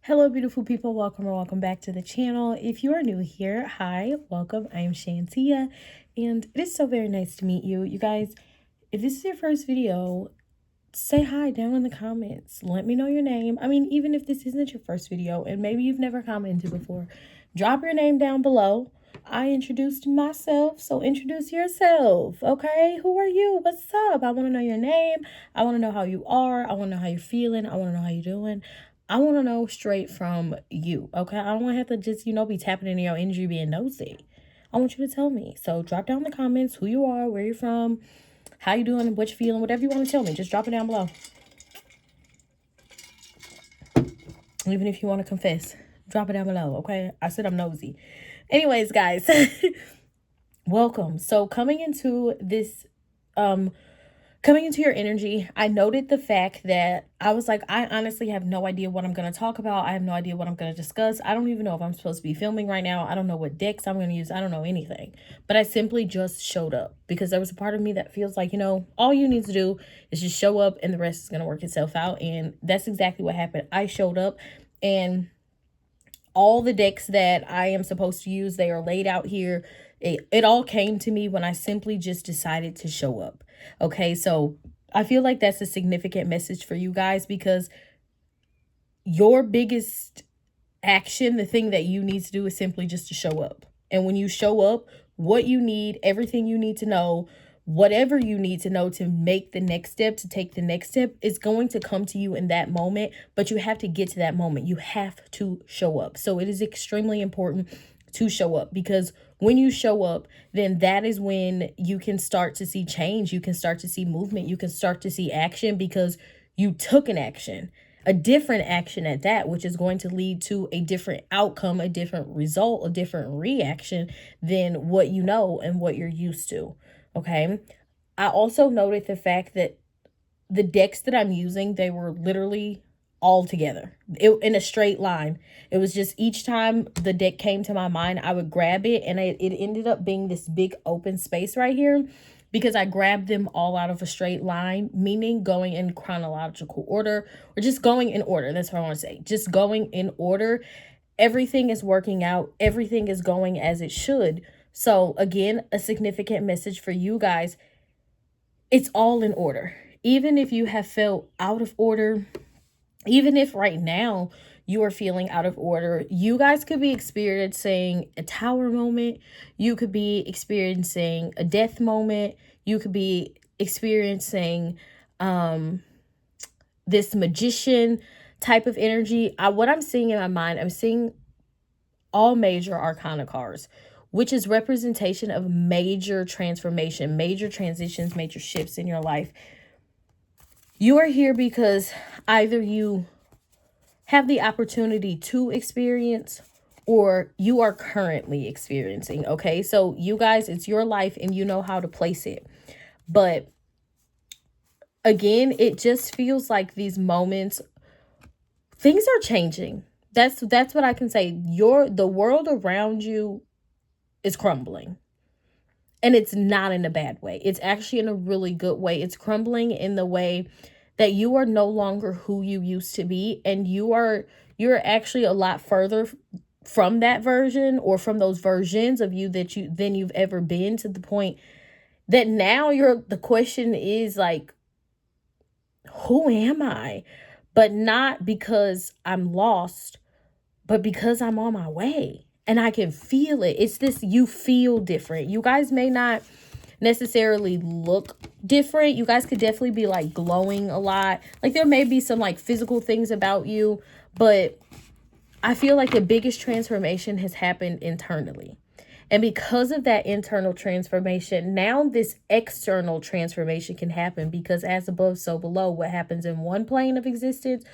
Hello, beautiful people. Welcome or welcome back to the channel. If you are new here, hi, welcome. I am Shantia, and it is so very nice to meet you. You guys, if this is your first video, say hi down in the comments. Let me know your name. I mean, even if this isn't your first video and maybe you've never commented before, drop your name down below. I introduced myself, so introduce yourself, okay? Who are you? What's up? I want to know your name. I want to know how you are. I want to know how you're feeling. I want to know how you're doing. I want to know straight from you, okay? I don't want to have to just, be tapping into your energy being nosy. I want you to tell me. So drop down in the comments who you are, where you're from, how you doing, what you feeling, whatever you want to tell me. Just drop it down below. Even if you want to confess, drop it down below, okay? I said I'm nosy. Anyways, guys, welcome. So coming into your energy, I noted the fact that I was like, I honestly have no idea what I'm going to talk about. I have no idea what I'm going to discuss. I don't even know if I'm supposed to be filming right now. I don't know what decks I'm going to use. I don't know anything. But I simply just showed up because there was a part of me that feels like, all you need to do is just show up and the rest is going to work itself out. And that's exactly what happened. I showed up and all the decks that I am supposed to use, they are laid out here. It all came to me when I simply just decided to show up. Okay, so I feel like that's a significant message for you guys because your biggest action, the thing that you need to do is simply just to show up. And when you show up, what you need, everything you need to know, whatever you need to know to make the next step, to take the next step, is going to come to you in that moment. But you have to get to that moment. You have to show up. So it is extremely important to show up because when you show up, then that is when you can start to see change. You can start to see movement. You can start to see action because you took an action, a different action at that, which is going to lead to a different outcome, a different result, a different reaction than what you know and what you're used to. Okay. I also noted the fact that the decks that I'm using, they were literally all together in a straight line. It was just each time the deck came to my mind, I would grab it and it ended up being this big open space right here because I grabbed them all out of a straight line, meaning going in chronological order or just going in order. That's what I want to say. Just going in order. Everything is working out. Everything is going as it should. So again, a significant message for you guys. It's all in order. Even if you have felt out of order, even if right now you are feeling out of order, you guys could be experiencing a tower moment. You could be experiencing a death moment. You could be experiencing this magician type of energy. What I'm seeing in my mind, I'm seeing all major arcana cards, which is representation of major transformation, major transitions, major shifts in your life. You are here because either you have the opportunity to experience or you are currently experiencing, okay? So you guys, it's your life and you know how to place it. But again, it just feels like these moments, things are changing. That's what I can say. The world around you is crumbling. And it's not in a bad way. It's actually in a really good way. It's crumbling in the way that you are no longer who you used to be. And you're actually a lot further from that version or from those versions of you than you've ever been, to the point that now the question is like, who am I? But not because I'm lost, but because I'm on my way. And I can feel it. It's this, you feel different. You guys may not necessarily look different. You guys could definitely be like glowing a lot. Like there may be some like physical things about you, but I feel like the biggest transformation has happened internally. And because of that internal transformation, now this external transformation can happen because as above, so below. What happens in one plane of existence,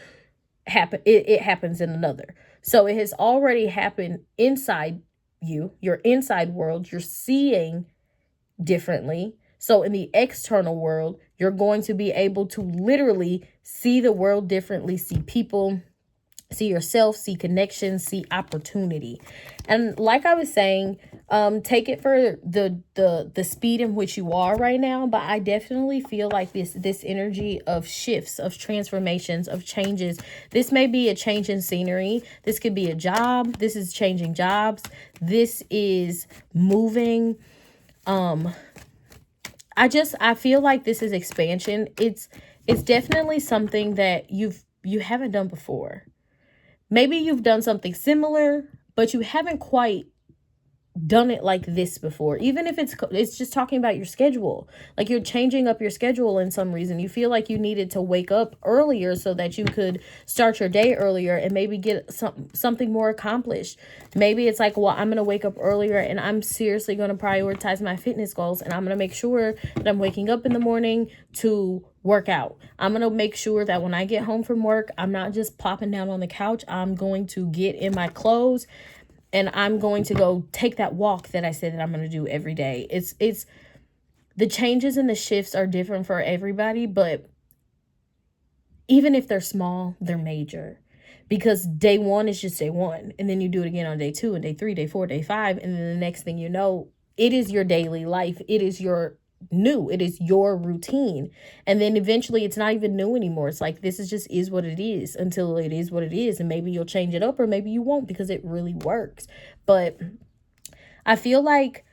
it happens in another. So it has already happened inside you, your inside world. You're seeing differently. So in the external world, you're going to be able to literally see the world differently, see people, see yourself, see connections, see opportunity. And like I was saying, Take it for the speed in which you are right now, but I definitely feel like this energy of shifts, of transformations, of changes. This may be a change in scenery. This could be a job. This is changing jobs. This is moving. I feel like this is expansion. It's definitely something that you haven't done before. Maybe you've done something similar, but you haven't quite done it like this before. Even if it's just talking about your schedule, like you're changing up your schedule in some reason. You feel like you needed to wake up earlier so that you could start your day earlier and maybe get something more accomplished. Maybe it's like, well, I'm going to wake up earlier and I'm seriously going to prioritize my fitness goals, and I'm going to make sure that I'm waking up in the morning to work out. I'm going to make sure that when I get home from work, I'm not just plopping down on the couch. I'm going to get in my clothes and I'm going to go take that walk that I said that I'm going to do every day. It's the changes and the shifts are different for everybody, but even if they're small, they're major. Because day one is just day one. And then you do it again on day 2 and day 3, day 4, day 5. And then the next thing you know, it is your daily life. It is your routine. And then eventually it's not even new anymore. It's like, this is what it is until it is what it is. And maybe you'll change it up or maybe you won't because it really works. But I feel like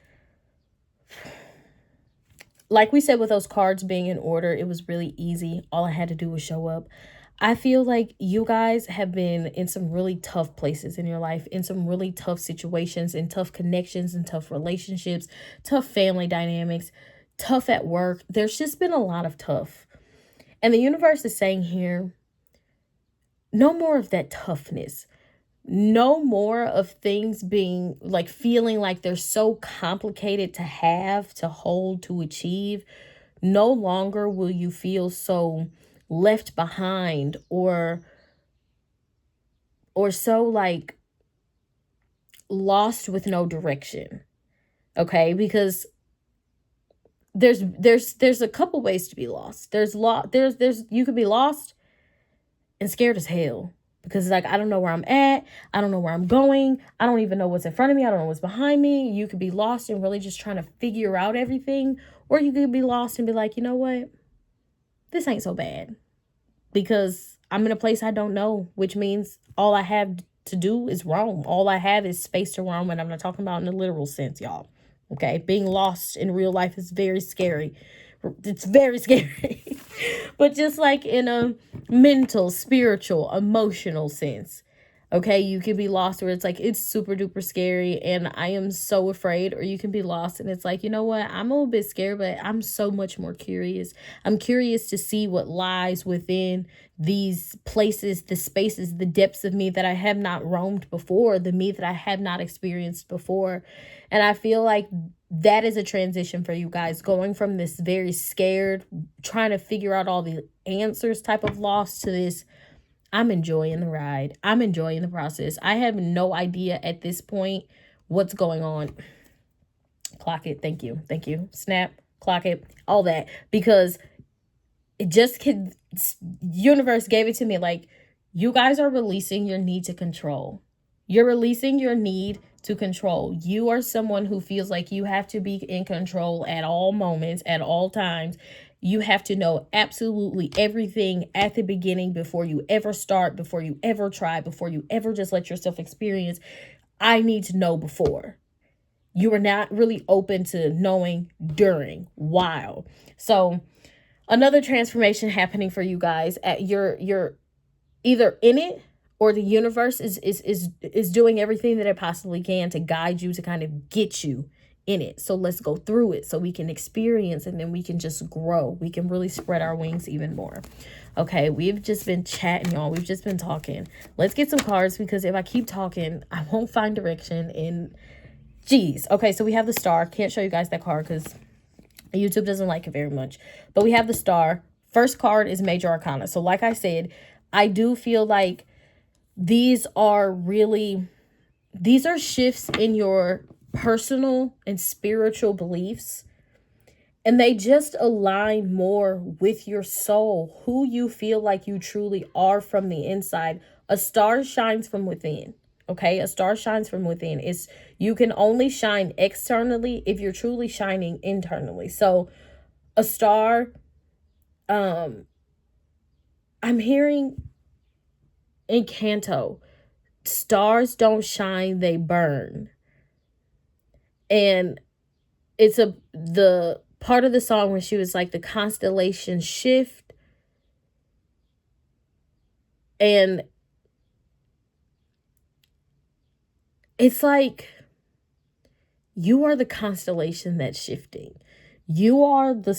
we said with those cards being in order, it was really easy. All I had to do was show up. I feel like you guys have been in some really tough places in your life, in some really tough situations, and tough connections, and tough relationships, tough family dynamics, tough at work. There's just been a lot of tough. And the universe is saying here, no more of that toughness. No more of things being like feeling like they're so complicated to have, to hold, to achieve. No longer will you feel so left behind or so like lost with no direction. Okay? Because there's a couple ways to be lost. There's you could be lost and scared as hell. Because it's like, I don't know where I'm at. I don't know where I'm going. I don't even know what's in front of me. I don't know what's behind me. You could be lost and really just trying to figure out everything. Or you could be lost and be like, you know what? This ain't so bad. Because I'm in a place I don't know, which means all I have to do is roam. All I have is space to roam. And I'm not talking about in a literal sense, y'all. Okay? Being lost in real life is very scary. It's very scary. But just like in a mental, spiritual, emotional sense. Okay, you can be lost where it's like it's super duper scary and I am so afraid, or you can be lost and it's like, you know what, I'm a little bit scared, but I'm so much more curious. I'm curious to see what lies within these places, the spaces, the depths of me that I have not roamed before, the me that I have not experienced before. And I feel like that is a transition for you guys, going from this very scared, trying to figure out all the answers type of loss to this, I'm enjoying the ride. I'm enjoying the process. I have no idea at this point what's going on. Clock it. Thank you. Thank you. Snap, clock it, all that. Because it just could, universe gave it to me like, you guys are releasing your need to control. You're releasing your need to control. You are someone who feels like you have to be in control at all moments, at all times. You have to know absolutely everything at the beginning before you ever start, before you ever try, before you ever just let yourself experience. I need to know before. You are not really open to knowing during, while. So another transformation happening for you guys at you're either in it, or the universe is doing everything that it possibly can to guide you, to kind of get you in it. So let's go through it so we can experience, and then we can just grow. We can really spread our wings even more. Okay, we've just been chatting, y'all. We've just been talking. Let's get some cards, because if I keep talking, I won't find direction. And geez. Okay, so we have the star. Can't show you guys that card because YouTube doesn't like it very much. But we have the star. First card is Major Arcana. So like I said, I do feel like these are shifts in your personal and spiritual beliefs. And they just align more with your soul, who you feel like you truly are from the inside. A star shines from within. Okay, a star shines from within. You can only shine externally if you're truly shining internally. So a star, um, I'm hearing in Canto, stars don't shine, they burn. And it's the part of the song when she was like the constellation shift, and it's like you are the constellation that's shifting. You are the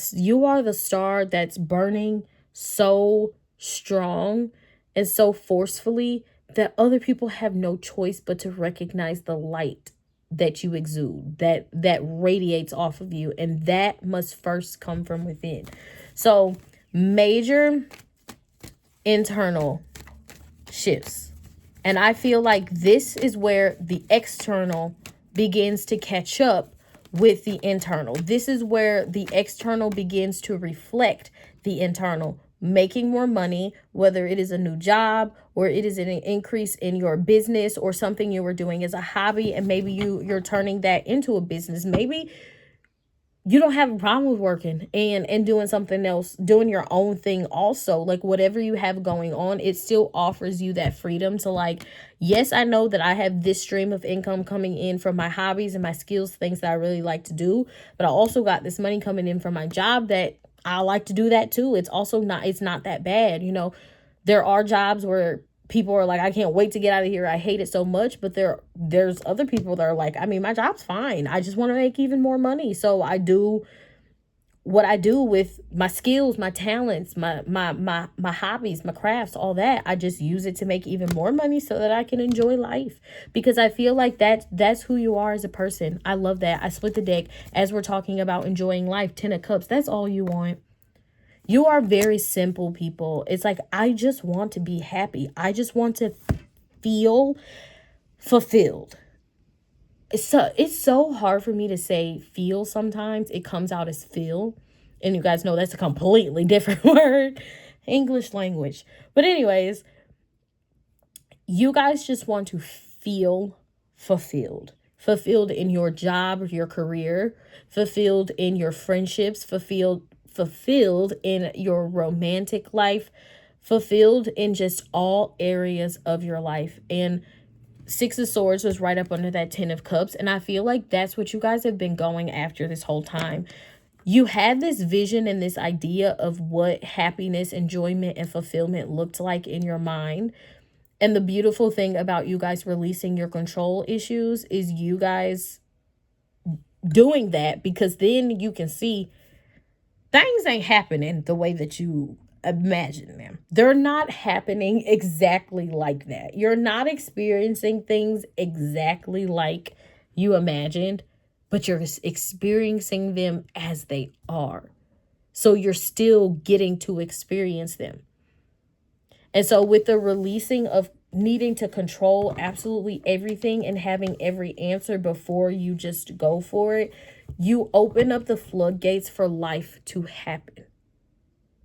star that's burning so strong and so forcefully that other people have no choice but to recognize the light that you exude, that radiates off of you, and that must first come from within. So major internal shifts. And I feel like this is where the external begins to catch up with the internal. This is where the external begins to reflect the internal. Making more money, whether it is a new job or it is an increase in your business or something you were doing as a hobby, and maybe you're turning that into a business. Maybe you don't have a problem with working and doing something else, doing your own thing also. Like whatever you have going on, it still offers you that freedom to like, yes, I know that I have this stream of income coming in from my hobbies and my skills, things that I really like to do, but I also got this money coming in from my job that I like to do that too. It's not that bad. There are jobs where people are like, I can't wait to get out of here, I hate it so much. But there's other people that are like, I mean, my job's fine, I just want to make even more money, so I do what I do with my skills, my talents, my hobbies, my crafts, all that. I just use it to make even more money so that I can enjoy life, because I feel like that's who you are as a person. I love that. I split the deck as we're talking about enjoying life. 10 of Cups, that's all you want. You are very simple people. It's like, I just want to be happy. I just want to feel fulfilled. It's so hard for me to say feel sometimes. It comes out as feel. And you guys know that's a completely different word. English language. But anyways, you guys just want to feel fulfilled. Fulfilled in your job, your career, fulfilled in your friendships, fulfilled in your romantic life, fulfilled in just all areas of your life. And Six of Swords was right up under that 10 of Cups. And I feel like that's what you guys have been going after this whole time. You had this vision and this idea of what happiness, enjoyment, and fulfillment looked like in your mind. And the beautiful thing about you guys releasing your control issues is you guys doing that, because then you can see things ain't happening the way that you imagine them. They're not happening exactly like that. You're not experiencing things exactly like you imagined, but you're experiencing them as they are. So you're still getting to experience them. And so with the releasing of needing to control absolutely everything and having every answer before you just go for it, you open up the floodgates for life to happen.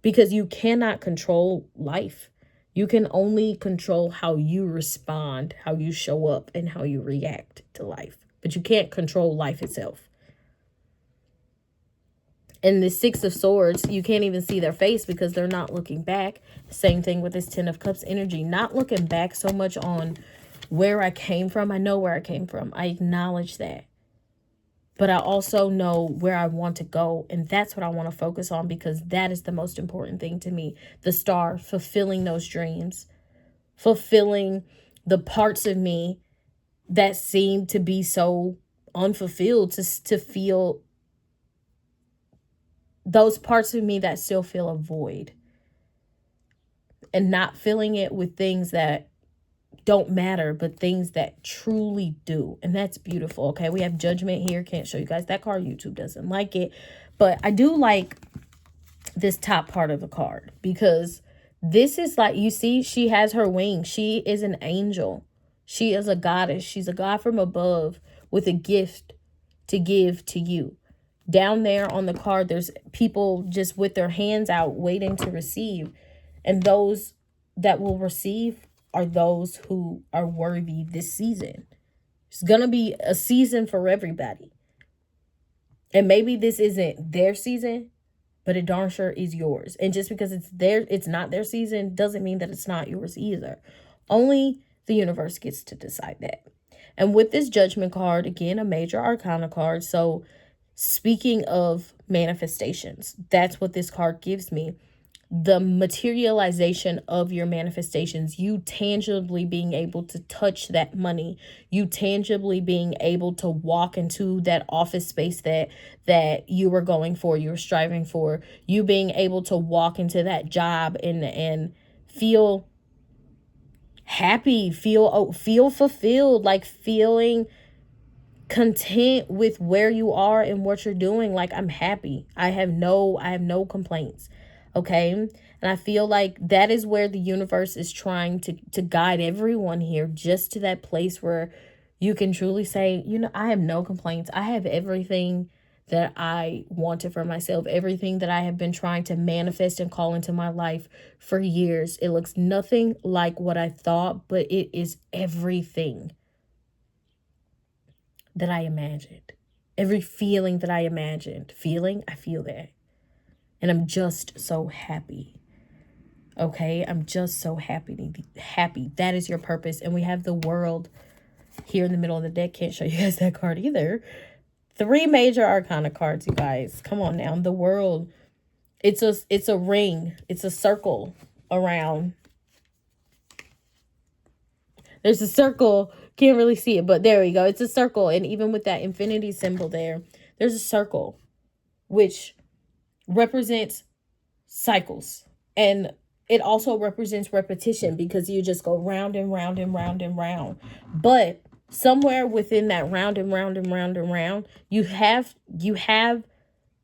Because you cannot control life. You can only control how you respond, how you show up, and how you react to life. But you can't control life itself. And the Six of Swords, you can't even see their face because they're not looking back. Same thing with this 10 of Cups energy. Not looking back so much on where I came from. I know where I came from. I acknowledge that. But I also know where I want to go. And that's what I want to focus on, because that is the most important thing to me. The star, fulfilling those dreams. Fulfilling the parts of me that seem to be so unfulfilled, to feel those parts of me that still feel a void. And not filling it with things that don't matter, but things that truly do. And that's beautiful. Okay, we have Judgment here. Can't show you guys that card. YouTube doesn't like it. But I do like this top part of the card, because this is like, you see, she has her wings. She is an angel. She is a goddess. She's a god from above with a gift to give to you. Down there on the card, there's people just with their hands out waiting to receive. And those that will receive are those who are worthy this season. It's going to be a season for everybody. And maybe this isn't their season, but it darn sure is yours. And just because it's not their season doesn't mean that it's not yours either. Only the universe gets to decide that. And with this judgment card, again, a major arcana card. So speaking of manifestations, that's what this card gives me. The materialization of your manifestations, you tangibly being able to touch that money, you tangibly being able to walk into that office space that you were going for, you were striving for, you being able to walk into that job and feel happy, feel fulfilled, like feeling content with where you are and what you're doing. Like, I'm happy. I have no complaints. Okay. And I feel like that is where the universe is trying to guide everyone here, just to that place where you can truly say, I have no complaints. I have everything that I wanted for myself, everything that I have been trying to manifest and call into my life for years. It looks nothing like what I thought, but it is everything that I imagined. Every feeling that I imagined. I feel that. And I'm just so happy. Okay? I'm just so happy. That is your purpose. And we have the world here in the middle of the deck. Can't show you guys that card either. 3 major arcana cards, you guys. Come on now. The world. It's a ring. It's a circle around. There's a circle. Can't really see it, but there we go. It's a circle. And even with that infinity symbol there's a circle, which represents cycles. And it also represents repetition, because you just go round and round and round and round. But somewhere within that round and round and round and round, you have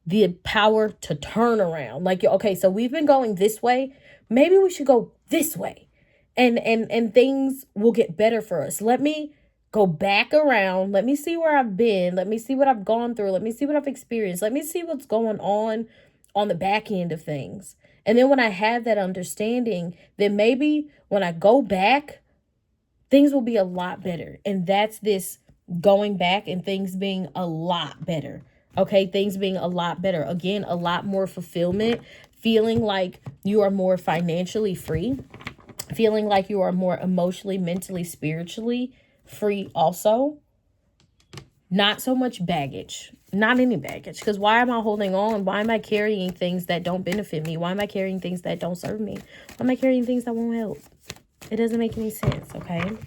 the power to turn around. Like, okay, so we've been going this way. Maybe we should go this way. And things will get better for us. Let me go back around. Let me see where I've been. Let me see what I've gone through. Let me see what I've experienced. Let me see what's going on the back end of things. And then when I have that understanding, then maybe when I go back, things will be a lot better. And that's this going back and things being a lot better. Okay, things being a lot better. Again, a lot more fulfillment, feeling like you are more financially free, feeling like you are more emotionally, mentally, spiritually free also. Not so much baggage. Not any baggage. Because why am I holding on? Why am I carrying things that don't benefit me? Why am I carrying things that don't serve me? Why am I carrying things that won't help? It doesn't make any sense, okay?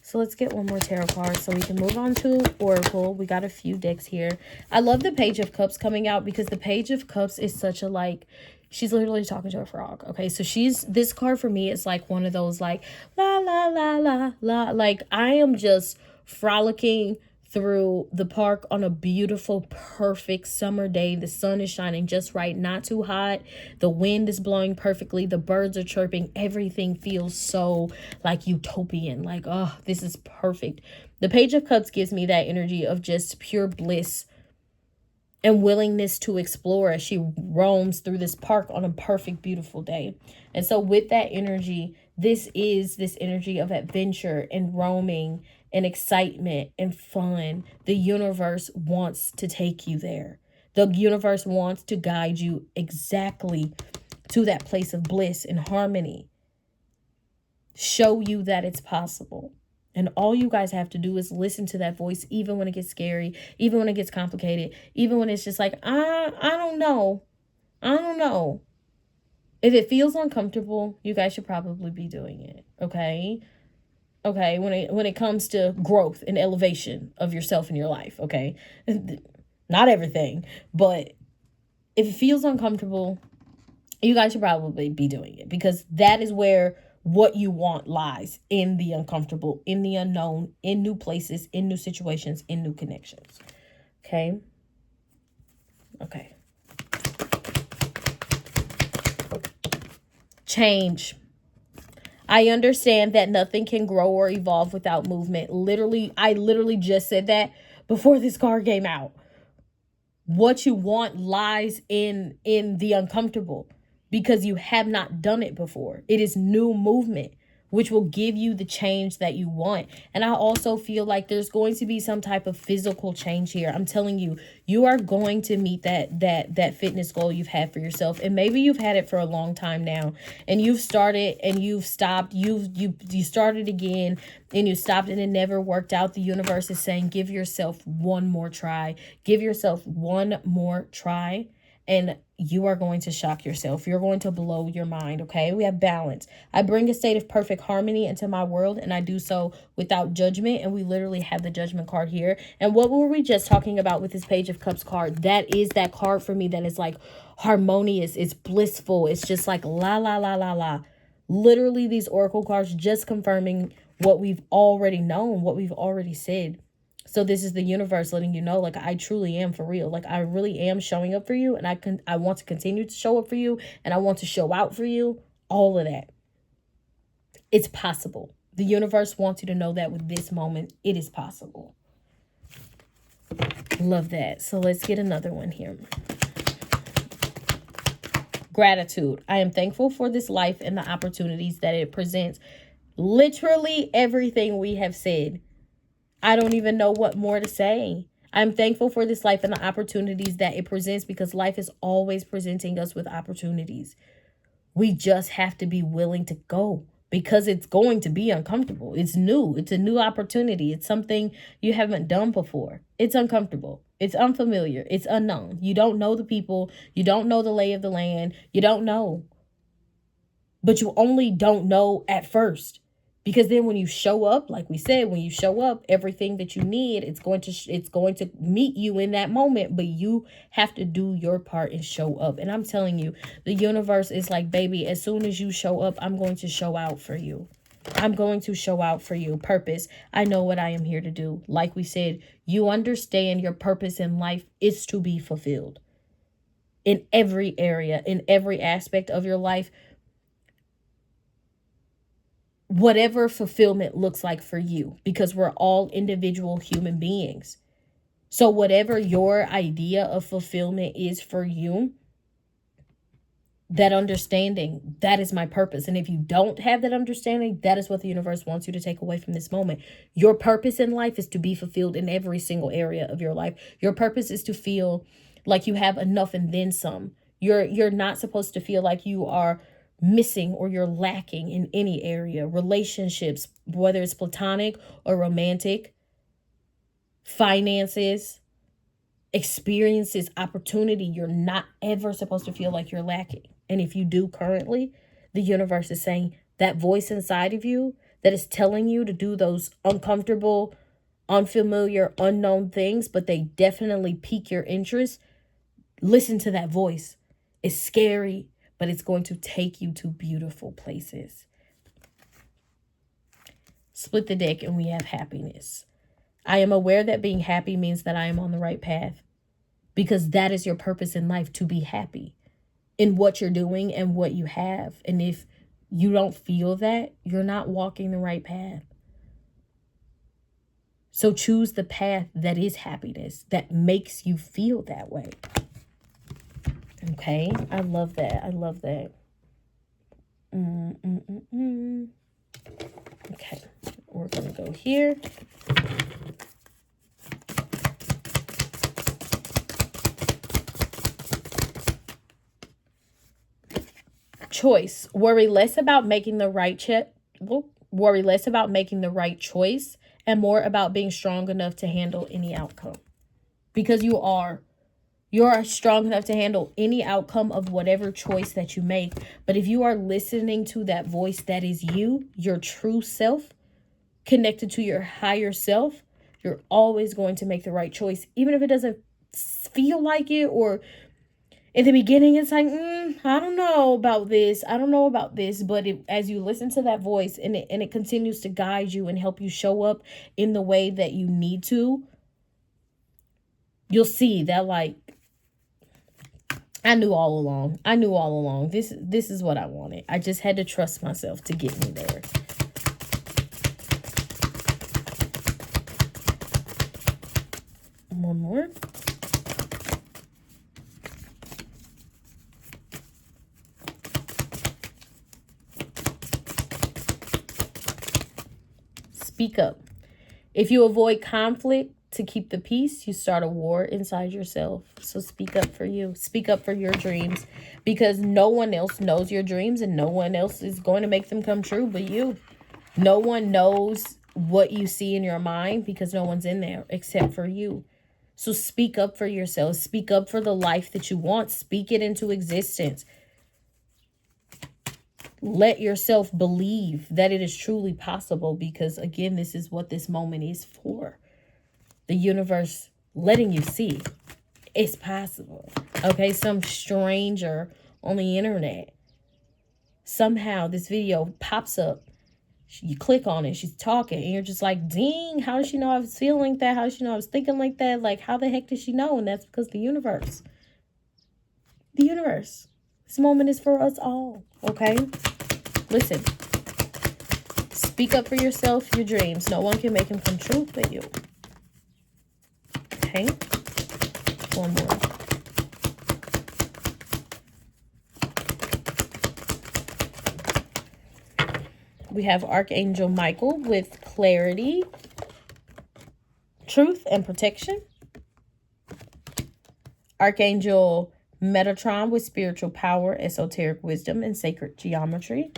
So let's get one more tarot card so we can move on to Oracle. We got a few decks here. I love the Page of Cups coming out, because the Page of Cups is such a, like, she's literally talking to a frog. Okay, so this card for me is like one of those, like, la, la, la, la, la. Like, I am just frolicking through the park on a beautiful, perfect summer day. The sun is shining just right, not too hot. The wind is blowing perfectly. The birds are chirping. Everything feels so like utopian. Like, oh, this is perfect. The Page of Cups gives me that energy of just pure bliss and willingness to explore as she roams through this park on a perfect, beautiful day. And so with that energy, this is this energy of adventure and roaming and excitement and fun. The universe wants to take you there. The universe wants to guide you exactly to that place of bliss and harmony. Show you that it's possible. And all you guys have to do is listen to that voice, even when it gets scary, even when it gets complicated, even when it's just like, I don't know. I don't know. If it feels uncomfortable, you guys should probably be doing it. Okay? Okay, when it comes to growth and elevation of yourself in your life, okay? Not everything, but if it feels uncomfortable, you guys should probably be doing it, because that is where what you want lies, in the uncomfortable, in the unknown, in new places, in new situations, in new connections. Okay? Okay. Change. I understand that nothing can grow or evolve without movement. I literally just said that before this card came out. What you want lies in the uncomfortable, because you have not done it before. It is new movement. which will give you the change that you want. And I also feel like there's going to be some type of physical change here. I'm telling you, you are going to meet that fitness goal you've had for yourself. And maybe you've had it for a long time now, and you've started and you've stopped. You started again and you stopped and it never worked out. The universe is saying, give yourself one more try. Give yourself one more try. And you are going to shock yourself. You're going to blow your mind, okay? We have balance. I bring a state of perfect harmony into my world, and I do so without judgment. And we literally have the judgment card here. And what were we just talking about with this Page of Cups card? That is that card for me that is like harmonious. It's blissful. It's just like la, la, la, la, la. Literally, these oracle cards just confirming what we've already known, what we've already said. So this is the universe letting you know, like, I truly am for real. Like, I really am showing up for you. And I want to continue to show up for you. And I want to show out for you. All of that. It's possible. The universe wants you to know that with this moment, it is possible. Love that. So let's get another one here. Gratitude. I am thankful for this life and the opportunities that it presents. Literally everything we have said. I don't even know what more to say. I'm thankful for this life and the opportunities that it presents, because life is always presenting us with opportunities. We just have to be willing to go, because it's going to be uncomfortable. It's new. It's a new opportunity. It's something you haven't done before. It's uncomfortable. It's unfamiliar. It's unknown. You don't know the people. You don't know the lay of the land. You don't know. But you only don't know at first. Because then when you show up, like we said, when you show up, everything that you need, it's going to meet you in that moment. But you have to do your part and show up. And I'm telling you, the universe is like, baby, as soon as you show up, I'm going to show out for you. I'm going to show out for you. Purpose. I know what I am here to do. Like we said, you understand your purpose in life is to be fulfilled. In every area, in every aspect of your life. Whatever fulfillment looks like for you, because we're all individual human beings. So whatever your idea of fulfillment is for you, that understanding, that is my purpose. And if you don't have that understanding, that is what the universe wants you to take away from this moment. Your purpose in life is to be fulfilled in every single area of your life. Your purpose is to feel like you have enough and then some. You're not supposed to feel like you are missing or you're lacking in any area. Relationships, whether it's platonic or romantic, finances, experiences, opportunity, you're not ever supposed to feel like you're lacking. And if you do currently, the universe is saying that voice inside of you that is telling you to do those uncomfortable, unfamiliar, unknown things, but they definitely pique your interest. Listen to that voice. It's scary, but it's going to take you to beautiful places. Split the deck and we have happiness. I am aware that being happy means that I am on the right path, because that is your purpose in life, to be happy in what you're doing and what you have. And if you don't feel that, you're not walking the right path. So choose the path that is happiness, that makes you feel that way. Okay, I love that. I love that. Okay, we're going to go here. Choice. Worry less about making the right choice and more about being strong enough to handle any outcome. Because you are strong enough to handle any outcome of whatever choice that you make. But if you are listening to that voice that is you, your true self, connected to your higher self, you're always going to make the right choice. Even if it doesn't feel like it, or in the beginning, it's like, I don't know about this. I don't know about this. But as you listen to that voice and it continues to guide you and help you show up in the way that you need to, you'll see that, like, I knew all along. This is what I wanted. I just had to trust myself to get me there. One more. speak up. If you avoid conflict to keep the peace, you start a war inside yourself. So speak up for you. Speak up for your dreams, because no one else knows your dreams and no one else is going to make them come true but you. No one knows what you see in your mind because no one's in there except for you. So speak up for yourself. Speak up for the life that you want. Speak it into existence. Let yourself believe that it is truly possible, because again, this is what this moment is for. The universe letting you see it's possible. Okay, some stranger on the internet, somehow this video pops up. You click on it, she's talking, and you're just like, dang, how does she know I was feeling like that? How does she know I was thinking like that? Like, how the heck did she know? And that's because the universe. This moment is for us all, okay? Listen, speak up for yourself, your dreams. No one can make them come true but you. Okay? One more. We have Archangel Michael with clarity, truth, and protection. Archangel Metatron with spiritual power, esoteric wisdom, and sacred geometry.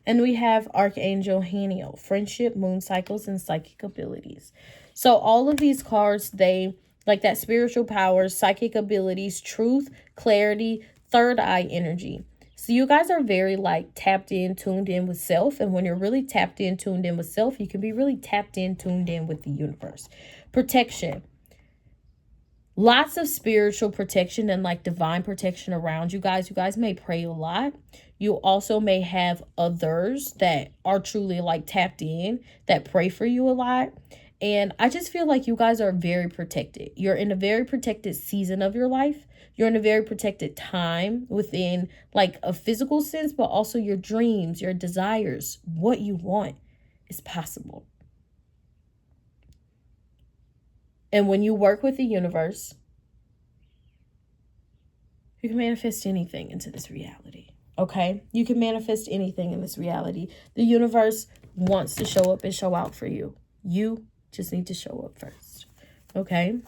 And we have Archangel Haniel, friendship, moon cycles, and psychic abilities. So all of these cards, they like that spiritual power, psychic abilities, truth, clarity, third eye energy. So you guys are very like tapped in, tuned in with self. And when you're really tapped in, tuned in with self, you can be really tapped in, tuned in with the universe. Protection. Lots of spiritual protection and like divine protection around you guys. You guys may pray a lot. You also may have others that are truly like tapped in, that pray for you a lot. And I just feel like you guys are very protected. You're in a very protected season of your life. You're in a very protected time within like a physical sense, but also your dreams, your desires, what you want is possible. And when you work with the universe, you can manifest anything into this reality. Okay? You can manifest anything in this reality. The universe wants to show up and show out for you. You just need to show up first. Okay?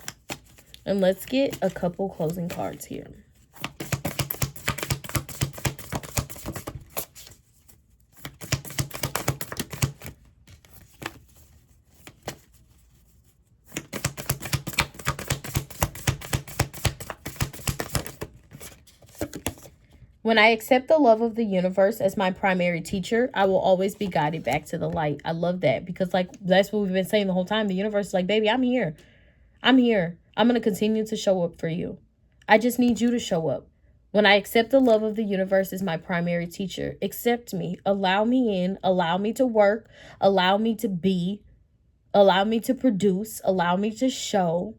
And let's get a couple closing cards here. When I accept the love of the universe as my primary teacher, I will always be guided back to the light. I love that, because like that's what we've been saying the whole time. The universe is like, baby, I'm here. I'm here. I'm going to continue to show up for you. I just need you to show up. When I accept the love of the universe as my primary teacher, accept me, allow me in, allow me to work, allow me to be, allow me to produce, allow me to show.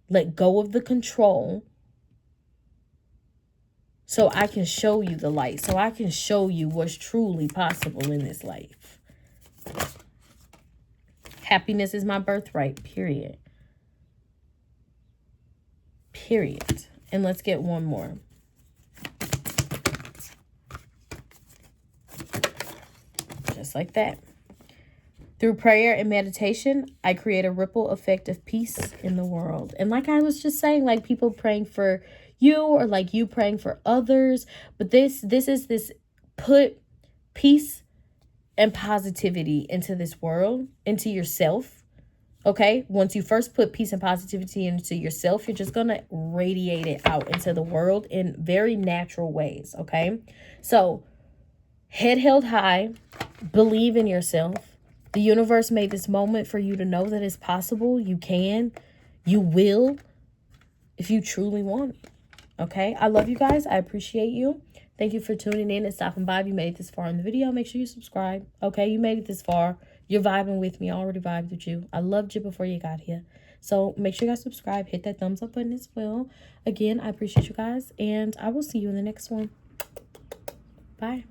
Let go of the control, so I can show you the light, so I can show you what's truly possible in this life. Happiness is my birthright, period. Period. And let's get one more. Just like that. Through prayer and meditation, I create a ripple effect of peace in the world. And like I was just saying, like people praying for you, or like you praying for others. But this is put peace and positivity into this world, into yourself. Okay? Once you first put peace and positivity into yourself, you're just going to radiate it out into the world in very natural ways. Okay? So head held high, believe in yourself. The universe made this moment for you to know that it's possible. You can, you will, if you truly want it. Okay, I love you guys. I appreciate you. Thank you for tuning in and stopping by. If you made it this far in the video, make sure you subscribe. Okay, you made it this far. You're vibing with me. I already vibed with you. I loved you before you got here. So make sure you guys subscribe. Hit that thumbs up button as well. Again, I appreciate you guys. And I will see you in the next one. Bye.